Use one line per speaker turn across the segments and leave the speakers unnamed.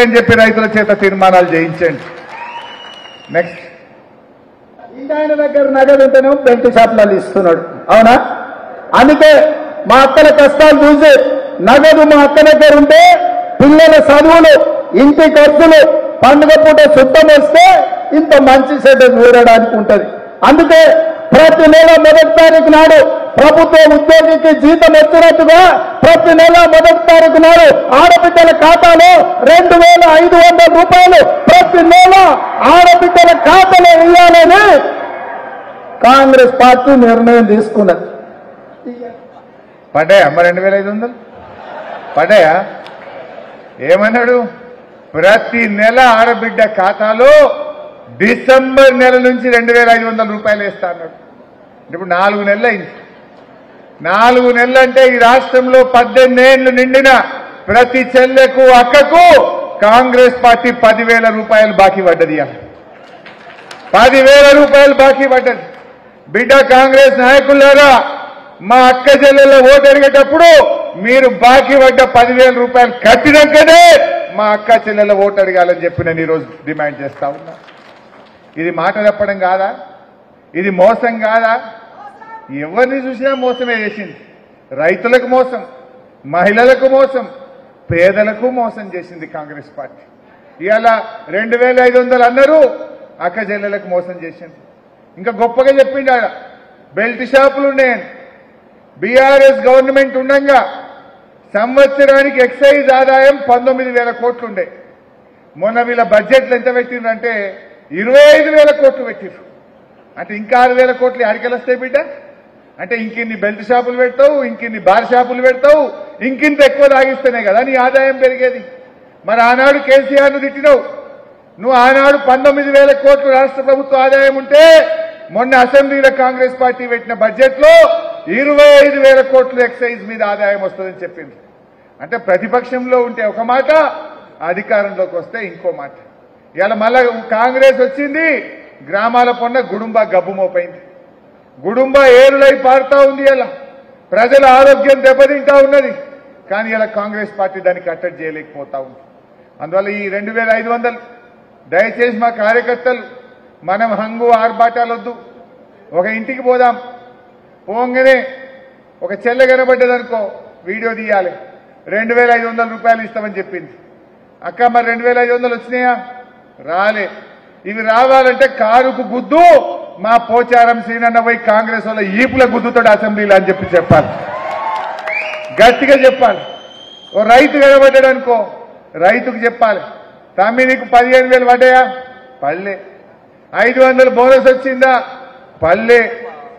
అని చెప్పి రైతుల చేత తీర్మానాలు చేయించండి. నెక్స్ట్,
ఇంకా ఆయన దగ్గర నగదు ఉంటేనే బెల్ట్ షాప్లలో ఇస్తున్నాడు. అవునా? అందుకే మా అక్కల కష్టాలు చూసి నగదు మా అక్క దగ్గర ఉంటే పిల్లల చదువులు, ఇంటి ఖర్చులు, పండుగ పూట చుట్టం వస్తే ఇంత మంచి సెట్ చూడడానికి ఉంటది. అందుకే ప్రతి నెల 1వ తారీఖు నాడు ప్రభుత్వ ఉద్యోగికి జీతం వచ్చినట్టుగా ప్రతి నెల 1వ తారీఖు నాడు ఆడబిడ్డల ఖాతాలో 2,500 రూపాయలు ప్రతి నెల ఆడబిడ్డల ఖాతాలో వేయాలని కాంగ్రెస్ పార్టీ నిర్ణయం తీసుకున్నది.
పడ్డాయా అమ్మ 2,500 పడ్డాయా? ఏమన్నాడు? ప్రతి నెల ఆడబిడ్డ ఖాతాలో డిసెంబర్ నెల నుంచి 2,500 రూపాయలు వేస్తా అన్నాడు. ఇప్పుడు 4 నెలలు అయింది. 4 నెలలు అంటే ఈ రాష్ట్రంలో 18 ఏళ్లు నిండిన ప్రతి చెల్లెకు అక్కకు కాంగ్రెస్ పార్టీ 10,000 రూపాయలు బాకీ పడ్డది. 10,000 రూపాయలు బాకీ పడ్డది. బిడ్డ కాంగ్రెస్ నాయకులారా, మా అక్క చెల్లెల ఓటు అడిగేటప్పుడు మీరు బాకీ పడ్డ 10,000 రూపాయలు కట్టినాకనే మా అక్క చెల్లెల ఓటు అడగాలని చెప్పి నేను ఈరోజు డిమాండ్ చేస్తా ఉన్నా. ఇది మాట చెప్పడం కాదా? ఇది మోసం కాదా? ఎవరిని చూసినా మోసమే చేసింది. రైతులకు మోసం, మహిళలకు మోసం, పేదలకు మోసం చేసింది కాంగ్రెస్ పార్టీ. ఇవాళ 2,500 అన్నారు, అక్క చెల్లెలకు మోసం చేసింది. ఇంకా గొప్పగా చెప్పిండు ఆడ బెల్ట్ షాపులు ఉన్నాయని. బీఆర్ఎస్ గవర్నమెంట్ ఉండగా సంవత్సరానికి ఎక్సైజ్ ఆదాయం 19,000 కోట్లు ఉండే. మొన్న వీళ్ళ బడ్జెట్లు ఎంత పెట్టిండ్రంటే 25,000 కోట్లు పెట్టిర్రు. అంటే ఇంకా 6,000 కోట్లు ఆడికెళ్ళొస్తాయి బిడ్డ. అంటే ఇంకిన్ని బెల్ట్ షాపులు పెడతావు, ఇంకిన్ని బార్ షాపులు పెడతావు, ఇంకింత ఎక్కువ తాగిస్తేనే కదా నీ ఆదాయం పెరిగేది. మరి ఆనాడు కేసీఆర్ను తిట్టినావు. నువ్వు ఆనాడు 19,000 కోట్లు రాష్ట్ర ప్రభుత్వ ఆదాయం ఉంటే మొన్న అసెంబ్లీలో కాంగ్రెస్ పార్టీ పెట్టిన బడ్జెట్లో 25,000 కోట్లు ఎక్సైజ్ మీద ఆదాయం వస్తుందని చెప్పింది. అంటే ప్రతిపక్షంలో ఉంటే ఒక మాట, అధికారంలోకి వస్తే ఇంకో మాట. ఇవాళ మళ్ళా కాంగ్రెస్ వచ్చింది, గ్రామాల పొన్న గుడుంబ గబ్బు మోపైంది. గుడుంబ ఏరులై పారుతా ఉంది. ఇలా ప్రజల ఆరోగ్యం దెబ్బతింటా ఉన్నది. కానీ ఇలా కాంగ్రెస్ పార్టీ దాన్ని కట్టడి చేయలేకపోతా ఉంది. అందువల్ల ఈ 2,500 దయచేసి మా కార్యకర్తలు మనం హంగు ఆర్భాటాలొద్దు. ఒక ఇంటికి పోదాం, పోగానే ఒక చెల్లె కనబడ్డదనుకో వీడియో తీయాలి. 2,500 రూపాయలు ఇస్తామని చెప్పింది. అక్క మరి 2,500 వచ్చినాయా? రాలే. ఇవి రావాలంటే కారుకు గుద్దు, మా పోచారం సీనన్న పోయి కాంగ్రెస్ వాళ్ళ ఈపుల గుద్దుతాడు అసెంబ్లీలో అని చెప్పాలి. గట్టిగా చెప్పాలి. ఓ రైతు కనబడ్డాడు అనుకో, రైతుకు చెప్పాలి, తమ్మి నీకు 15,000 పడ్డాయా? పల్లె. 500 బోనస్ వచ్చిందా? పల్లె.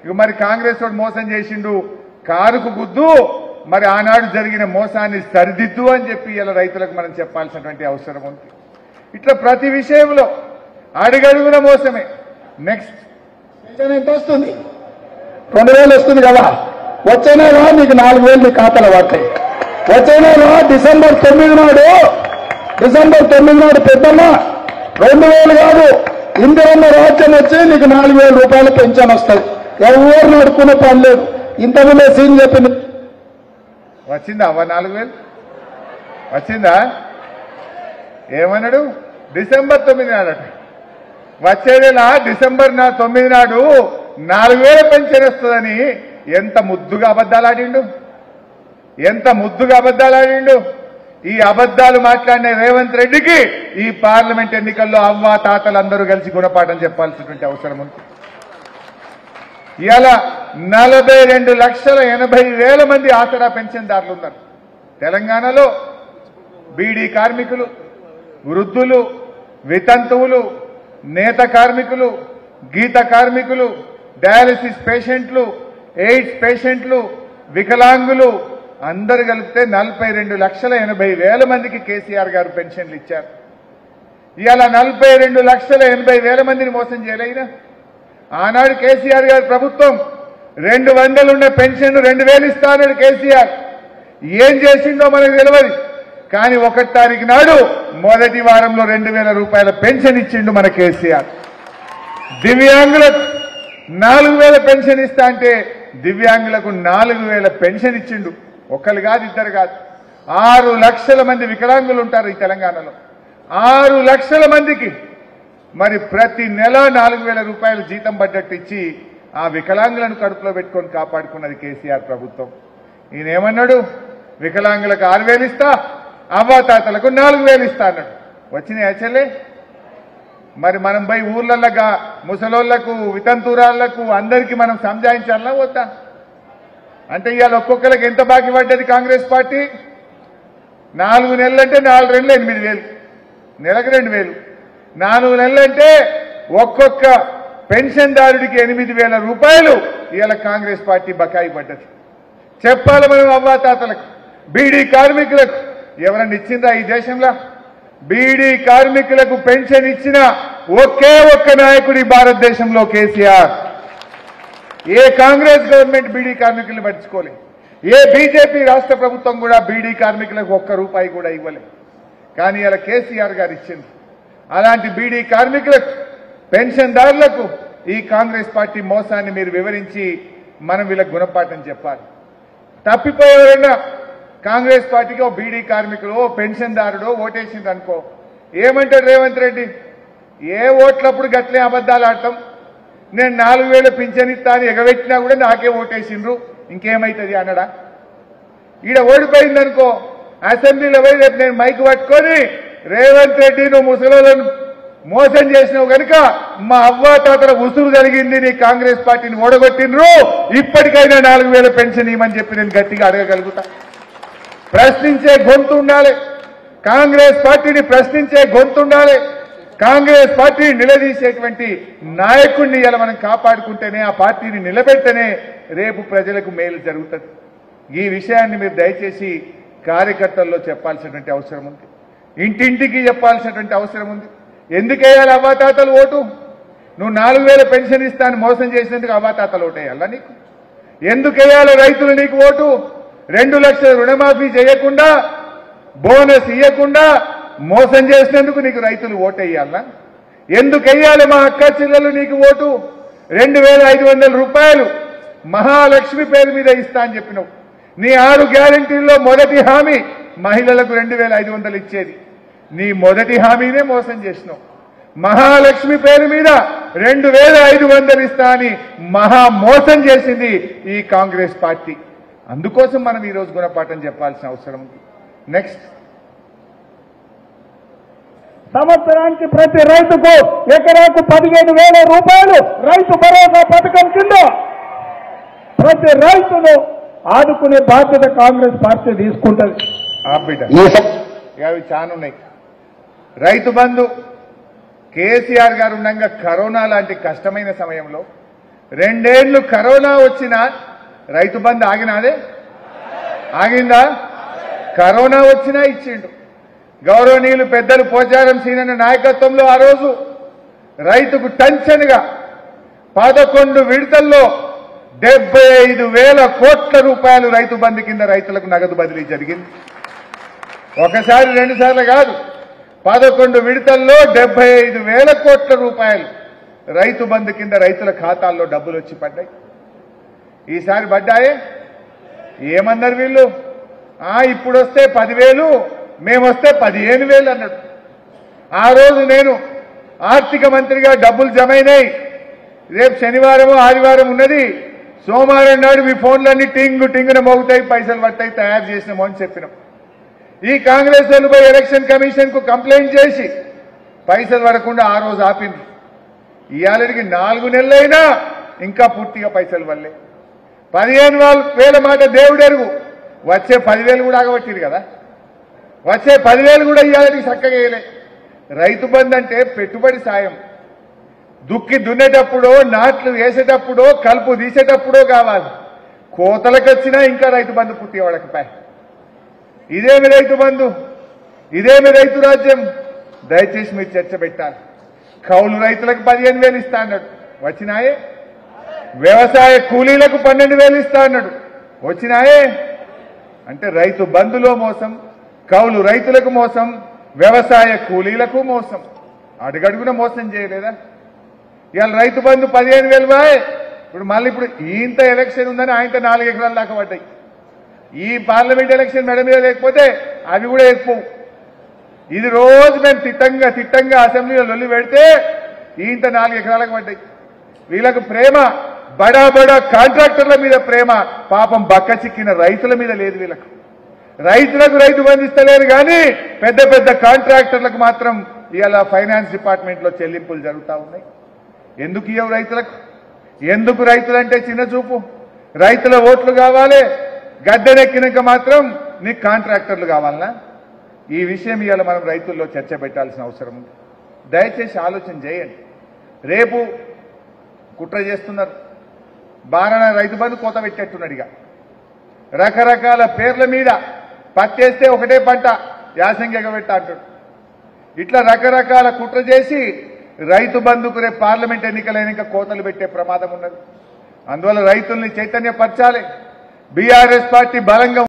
ఇక మరి కాంగ్రెస్ వాడు మోసం చేసిండు, కారుకు గుద్దు, మరి ఆనాడు జరిగిన మోసాన్ని సరిదిద్దు అని చెప్పి ఇలా రైతులకు మనం చెప్పాల్సినటువంటి అవసరం ఉంది. ఇట్లా ప్రతి విషయంలో అడుగడుగున మోసమే. నెక్స్ట్,
ఎంత వస్తుంది? 2,000 వస్తుంది కదా. వచ్చే నెల నీకు 4,000 నీ ఖాతాలో పడతాయి. వచ్చే నెల డిసెంబర్ 9 నాడు పెద్దమ్మ 2,000 కాదు, ఇందిరమ్మ రాజ్యం వచ్చి నీకు 4,000 రూపాయలు పెన్షన్ వస్తుంది. ఎవరు నడుకునే పని లేదు. ఇంతకుముందే సీన్ చెప్పింది.
వచ్చిందా అవ్వ 4,000 వచ్చిందా? ఏమన్నాడు? డిసెంబర్ 9 నాడట. వచ్చే నెల డిసెంబర్ 9 నాడు 4,000 పెన్షన్ వస్తుందని ఎంత ముద్దుగా అబద్ధాలాడిండు, ఎంత ముద్దుగా అబద్ధాలాడిండు. ఈ అబద్ధాలు మాట్లాడిన రేవంత్ రెడ్డికి ఈ పార్లమెంట్ ఎన్నికల్లో అవ్వ తాతలందరూ కలిసి గుణపాఠం చెప్పాల్సినటువంటి అవసరం ఉంది. ఇవాళ 42,80,000 మంది ఆసరా పెన్షన్దారులు ఉన్నారు తెలంగాణలో. బీడీ కార్మికులు, వృద్ధులు, వితంతువులు, నేత కార్మికులు, గీత కార్మికులు, డయాలసిస్ పేషెంట్లు, ఎయిడ్స్ పేషెంట్లు, వికలాంగులు అందరు కలిపితే 42,80,000 మందికి కేసీఆర్ గారు పెన్షన్లు ఇచ్చారు. ఇవాళ 42,80,000 మందిని మోసం చేయలేదా? ఆనాడు కేసీఆర్ గారి ప్రభుత్వం 200 ఉన్న పెన్షన్ 2,000 ఇస్తానన్నాడు కేసీఆర్. ఏం చేసిండో మనకు తెలియదు. కానీ 1వ తారీఖు నాడు మొదటి వారంలో 2,000 రూపాయల పెన్షన్ ఇచ్చిండు మన కేసీఆర్. దివ్యాంగులకు 4,000 పెన్షన్ ఇస్తా అంటే దివ్యాంగులకు 4,000 పెన్షన్ ఇచ్చిండు. ఒకరు కాదు, ఇద్దరు కాదు, 6 లక్షల మంది వికలాంగులు ఉంటారు ఈ తెలంగాణలో. 6 లక్షల మందికి మరి ప్రతి నెల 4,000 రూపాయలు జీతం పడ్డట్టు ఇచ్చి ఆ వికలాంగులను కడుపులో పెట్టుకొని కాపాడుకున్నది కేసీఆర్ ప్రభుత్వం. ఈయన ఏమన్నాడు? వికలాంగులకు 6,000 ఇస్తా, అవ్వాతాతలకు 4,000 ఇస్తా అన్నాడు. వచ్చినాయి యాచలే. మరి మనం పోయి ఊర్లగా ముసలోళ్లకు వితంతురాళ్లకు అందరికీ మనం సంజాయించాలన్నా వద్దా? అంటే ఇవాళ ఒక్కొక్కరికి ఎంత బాకీ పడ్డది కాంగ్రెస్ పార్టీ? 4 నెలలంటే 4 నెలలు 8,000, నెలకు 2,000. 4 నెలలంటే ఒక్కొక్క పెన్షన్దారుడికి 8,000 రూపాయలు ఇవాళ కాంగ్రెస్ పార్టీ బకాయి పడ్డది. చెప్పాలి మనం అవ్వాతాతలకు, బీడీ కార్మికులకు ఎవరన్నా ఇచ్చిందా ఈ దేశంలో? బీడీ కార్మికులకు పెన్షన్ ఇచ్చిన ఒకే ఒక్క నాయకుడి భారతదేశంలో కేసీఆర్. ఏ కాంగ్రెస్ గవర్నమెంట్ బీడీ కార్మికులను పట్టించుకోలేదు. ఏ బీజేపీ రాష్ట్ర ప్రభుత్వం కూడా బీడీ కార్మికులకు ₹1 కూడా ఇవ్వలేదు. కానీ ఇలా కేసీఆర్ గారు ఇచ్చింది. అలాంటి బీడీ కార్మికులకు, పెన్షన్దారులకు ఈ కాంగ్రెస్ పార్టీ మోసాన్ని మీరు వివరించి మనం వీళ్ళకి గుణపాఠం చెప్పాలి. తప్పిపోయేవారైనా కాంగ్రెస్ పార్టీకి ఓ బీడీ కార్మికులు పెన్షన్దారుడో ఓటేసింది అనుకో, ఏమంటాడు రేవంత్ రెడ్డి? ఏ ఓట్లప్పుడు గట్లే అబద్దాలు ఆడటం, నేను 4,000 పింఛన్ ఇస్తా అని ఎగబెట్టినా కూడా నాకే ఓటేసిండ్రు, ఇంకేమైతుంది అన్నడా? ఈడ ఓడిపోయిందనుకో అసెంబ్లీలో పోయి రేపు నేను మైక్ పట్టుకొని, రేవంత్ రెడ్డి నువ్వు ముసలోళ్ళను మోసం చేసినావు కనుక మా అవ్వాతాతల ఉసురు జరిగింది, నీ కాంగ్రెస్ పార్టీని ఓడగొట్టినరు, ఇప్పటికైనా 4,000 పెన్షన్ ఇవ్వమని చెప్పి నేను గట్టిగా అడగగలుగుతా. ప్రశ్నించే గొంతు ఉండాలి. కాంగ్రెస్ పార్టీని ప్రశ్నించే గొంతు ఉండాలి. కాంగ్రెస్ పార్టీని నిలదీసేటువంటి నాయకుడిని ఇలా మనం కాపాడుకుంటేనే, ఆ పార్టీని నిలబెడితేనే రేపు ప్రజలకు మేలు జరుగుతుంది. ఈ విషయాన్ని మీరు దయచేసి కార్యకర్తల్లో చెప్పాల్సినటువంటి అవసరం ఉంది. ఇంటింటికి చెప్పాల్సినటువంటి అవసరం ఉంది. ఎందుకు వేయాలి అవ్వాతాతలు ఓటు? నువ్వు 4,000 పెన్షన్ ఇస్తాను మోసం చేసినందుకు అవ్వాతాతలు ఓటు వేయాలా నీకు? ఎందుకు వేయాలి రైతులు నీకు ఓటు? 2 లక్షల రుణమాఫీ చేయకుండా, బోనస్ ఇవ్వకుండా మోసం చేసినందుకు నీకు రైతులు ఓటు వేయాలా? ఎందుకు వేయాలి మా అక్క చెల్లెలు నీకు ఓటు? 2,500 రూపాయలు మహాలక్ష్మి పేరు మీద ఇస్తా అని చెప్పినావు. నీ 6 గ్యారంటీల్లో మొదటి హామీ మహిళలకు 2,500 ఇచ్చేది. నీ మొదటి హామీనే మోసం చేసినావు. మహాలక్ష్మి పేరు మీద 2,500 ఇస్తా అని మహా మోసం చేసింది ఈ కాంగ్రెస్ పార్టీ. అందుకోసం మనం ఈరోజు గుణపాఠం చెప్పాల్సిన అవసరం ఉంది. నెక్స్ట్,
సంవత్సరానికి ప్రతి రైతుకు ఎకరాకు 15,000 రూపాయలు రైతు భరోసా పథకం కింద ప్రతి రైతును ఆదుకునే బాధ్యత కాంగ్రెస్ పార్టీ తీసుకుంటుంది.
అవి చాలా ఉన్నాయి. రైతు బంధు కేసీఆర్ గారు ఉండగా కరోనా లాంటి కష్టమైన సమయంలో 2 ఏళ్లు కరోనా వచ్చినా రైతు బంధు ఆగినాదే? ఆగిందా? కరోనా వచ్చినా ఇచ్చిండు. గౌరవనీయులు పెద్దలు పోచారం సీనన్న నాయకత్వంలో ఆ రోజు రైతుకు టెన్షన్గా 11 విడతల్లో 75,000 కోట్ల రూపాయలు రైతు బంధు కింద రైతులకు నగదు బదిలీ జరిగింది. ఒకసారి 2 సార్లు కాదు, 11 విడతల్లో 75,000 కోట్ల రూపాయలు రైతు బంధు కింద రైతుల ఖాతాల్లో డబ్బులు వచ్చి పడ్డాయి. ఈసారి పడ్డాయే? ఏమన్నారు వీళ్ళు? ఇప్పుడు వస్తే 10,000, మేమొస్తే 15,000 అన్నాడు. ఆ రోజు నేను ఆర్థిక మంత్రిగా డబ్బులు జమైనాయి, రేపు శనివారం ఆదివారం ఉన్నది, సోమవారం నాడు మీ ఫోన్లన్నీ టింగు టింగున మోగుతాయి, పైసలు పట్టాయి, తయారు చేసినామో అని చెప్పినాం. ఈ కాంగ్రెస్ వాళ్ళు పోయి ఎలక్షన్ కమిషన్ కు కంప్లైంట్ చేసి పైసలు పడకుండా ఆ రోజు ఆపింది. ఇవాళకి 4 నెలలైనా ఇంకా పూర్తిగా పైసలు వల్లే. 15,000 మాట దేవుడెరుగు, వచ్చే 10,000 కూడా ఆగబట్టిరు కదా. వచ్చే 10,000 కూడా ఇవాళకి చక్కగా వేయలే. రైతు బంధు అంటే పెట్టుబడి సాయం. దుక్కి దున్నేటప్పుడో, నాట్లు వేసేటప్పుడో, కలుపు తీసేటప్పుడో కావాలి. కోతలకు వచ్చినా ఇంకా రైతు బంధు పూర్తిగా వాడకపోయి. ఇదేమి రైతు బంధు? ఇదేమి రైతు రాజ్యం? దయచేసి మీరు చర్చ పెట్టాలి. కౌలు రైతులకు 15,000 ఇస్తా అన్నాడు, వచ్చినాయే? వ్యవసాయ కూలీలకు 12,000 ఇస్తా అన్నాడు, వచ్చినాయే? అంటే రైతు బంధులో మోసం, కౌలు రైతులకు మోసం, వ్యవసాయ కూలీలకు మోసం, అడుగడుగున మోసం చేయలేదా? ఇవాళ రైతు బంధు 15,000 బాయ్. ఇప్పుడు ఇంత ఎలక్షన్ ఉందని ఆయనతో 4 ఎకరాల దాకా పడ్డాయి. ఈ పార్లమెంట్ ఎలక్షన్ మెడ మీద లేకపోతే అవి కూడా ఎక్కువ. ఇది రోజు మేము తిట్టంగా అసెంబ్లీలో లొల్లి పెడితే ఇంత 4 ఎకరాలకు పడ్డాయి. వీళ్ళకు ప్రేమ బడా కాంట్రాక్టర్ల మీద ప్రేమ, పాపం బక్క చిక్కిన రైతుల మీద లేదు. వీళ్ళకు రైతు బంధిస్తలేరు కానీ పెద్ద కాంట్రాక్టర్లకు మాత్రం ఇవాళ ఫైనాన్స్ డిపార్ట్మెంట్ లో చెల్లింపులు జరుగుతూ ఉన్నాయి. ఎందుకు ఇవ్వవు రైతులకు? ఎందుకు రైతులంటే చిన్న చూపు? రైతుల ఓట్లు కావాలి, గద్దెనెక్కినాక మాత్రం నీకు కాంట్రాక్టర్లు కావాలనా? ఈ విషయం ఇవాళ మనం రైతుల్లో చర్చ పెట్టాల్సిన అవసరం ఉంది. దయచేసి ఆలోచన చేయండి. రేపు కుట్ర చేస్తున్నారు, బారణ రైతు బంధు కోత పెట్టేట్టున్నాడు. ఇక రకరకాల పేర్ల మీద పత్తేస్తే ఒకటే పంట యాసంగి ఎగబెట్ట అంటాడు. ఇట్లా రకరకాల కుట్ర చేసి రైతు బంధుకు రేపు పార్లమెంట్ ఎన్నికలైనాక కోతలు పెట్టే ప్రమాదం ఉన్నది. అందువల్ల రైతుల్ని చైతన్యపరచాలి. బీఆర్ఎస్ పార్టీ బలంగా